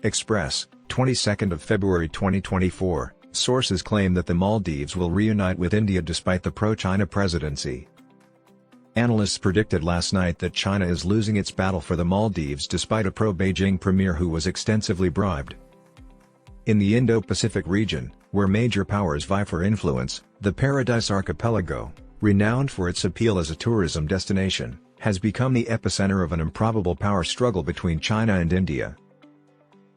Express, 22nd of February 2024, sources claim that the Maldives will reunite with India despite the pro-China presidency. Analysts predicted last night that China is losing its battle for the Maldives despite a pro-Beijing premier who was extensively bribed. In the Indo-Pacific region, where major powers vie for influence, the Paradise Archipelago, renowned for its appeal as a tourism destination, has become the epicenter of an improbable power struggle between China and India.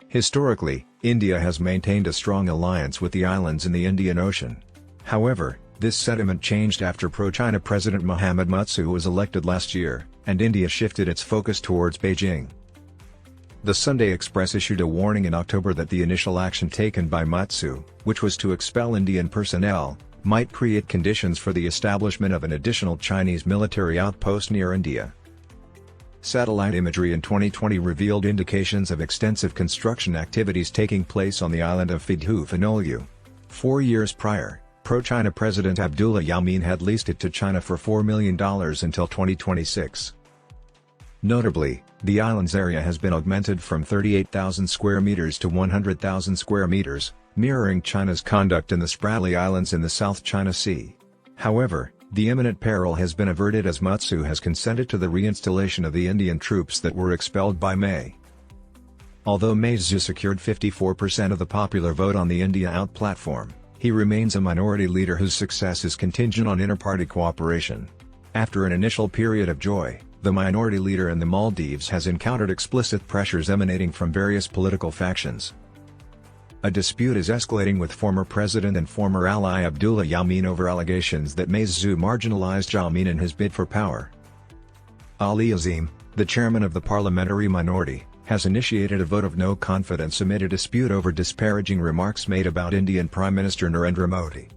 Historically, India has maintained a strong alliance with the islands in the Indian Ocean. However, this sentiment changed after pro-China President Mohamed Muizzu was elected last year, and India shifted its focus towards Beijing. The Sunday Express issued a warning in October that the initial action taken by Muizzu, which was to expel Indian personnel, might create conditions for the establishment of an additional Chinese military outpost near India. Satellite imagery in 2020 revealed indications of extensive construction activities taking place on the island of Fidhu-Fanolu. 4 years prior, pro-China President Abdullah Yameen had leased it to China for $4 million until 2026. Notably, the island's area has been augmented from 38,000 square meters to 100,000 square meters, mirroring China's conduct in the Spratly Islands in the South China Sea. However, the imminent peril has been averted as Muizzu has consented to the reinstallation of the Indian troops that were expelled by May. Although Muizzu secured 54% of the popular vote on the India Out platform, he remains a minority leader whose success is contingent on inter-party cooperation. After an initial period of joy, the minority leader in the Maldives has encountered explicit pressures emanating from various political factions. A dispute is escalating with former president and former ally Abdullah Yameen over allegations that Muizzu marginalized Yameen in his bid for power. Ali Azim, the chairman of the parliamentary minority, has initiated a vote of no confidence amid a dispute over disparaging remarks made about Indian Prime Minister Narendra Modi.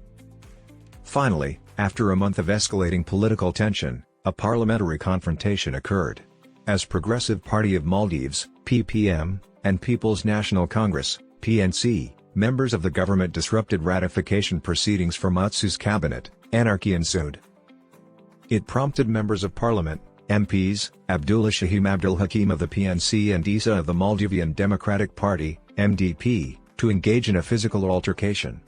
Finally, after a month of escalating political tension, a parliamentary confrontation occurred. As Progressive Party of Maldives, PPM, and People's National Congress, PNC, members of the government disrupted ratification proceedings for Muizzu's cabinet, anarchy ensued. It prompted members of parliament, MPs, Abdullah Shahim Abdul Hakim of the PNC and Isa of the Maldivian Democratic Party, MDP, to engage in a physical altercation.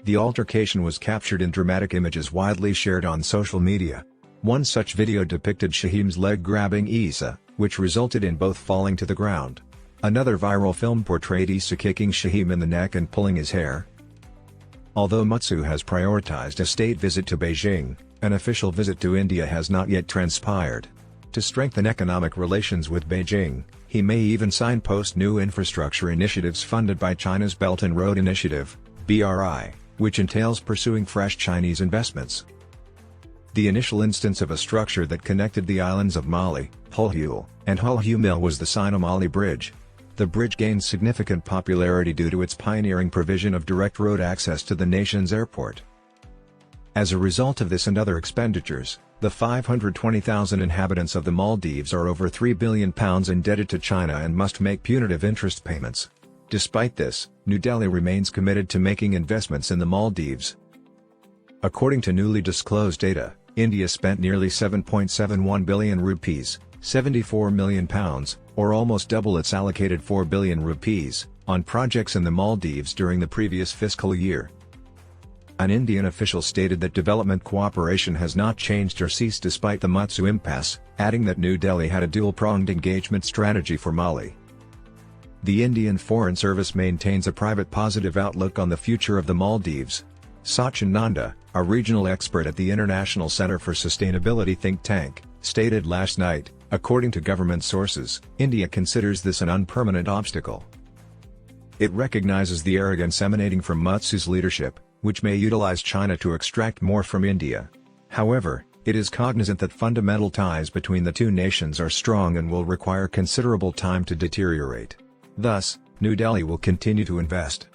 The altercation was captured in dramatic images widely shared on social media. One such video depicted Shahim's leg grabbing Isa, which resulted in both falling to the ground. Another viral film portrayed Isa kicking Shahim in the neck and pulling his hair. Although Muizzu has prioritized a state visit to Beijing, an official visit to India has not yet transpired. To strengthen economic relations with Beijing, he may even signpost new infrastructure initiatives funded by China's Belt and Road Initiative, BRI, which entails pursuing fresh Chinese investments. The initial instance of a structure that connected the islands of Mali, Hulhul, and Hulhumil was the Sino-Mali Bridge. The bridge gained significant popularity due to its pioneering provision of direct road access to the nation's airport. As a result of this and other expenditures, the 520,000 inhabitants of the Maldives are over £3 billion indebted to China and must make punitive interest payments. Despite this, New Delhi remains committed to making investments in the Maldives. According to newly disclosed data, India spent nearly 7.71 billion rupees, £74 million, or almost double its allocated 4 billion rupees, on projects in the Maldives during the previous fiscal year. An Indian official stated that development cooperation has not changed or ceased despite the Muizzu impasse, adding that New Delhi had a dual-pronged engagement strategy for Mali. The Indian Foreign Service maintains a private positive outlook on the future of the Maldives. Sachin Nanda, a regional expert at the International Center for Sustainability think tank, stated last night, according to government sources, India considers this an unpermanent obstacle. It recognizes the arrogance emanating from Muizzu's leadership, which may utilize China to extract more from India. However, it is cognizant that fundamental ties between the two nations are strong and will require considerable time to deteriorate. Thus, New Delhi will continue to invest.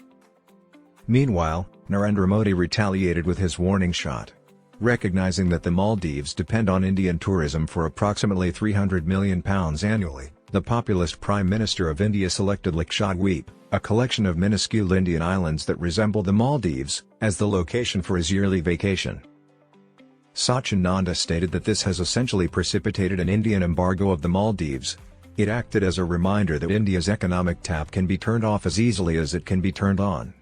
Meanwhile, Narendra Modi retaliated with his warning shot. Recognizing that the Maldives depend on Indian tourism for approximately £300 million annually, the populist Prime Minister of India selected Lakshadweep, a collection of minuscule Indian islands that resemble the Maldives, as the location for his yearly vacation. Sachin Nanda stated that this has essentially precipitated an Indian embargo of the Maldives. It acted as a reminder that India's economic tap can be turned off as easily as it can be turned on.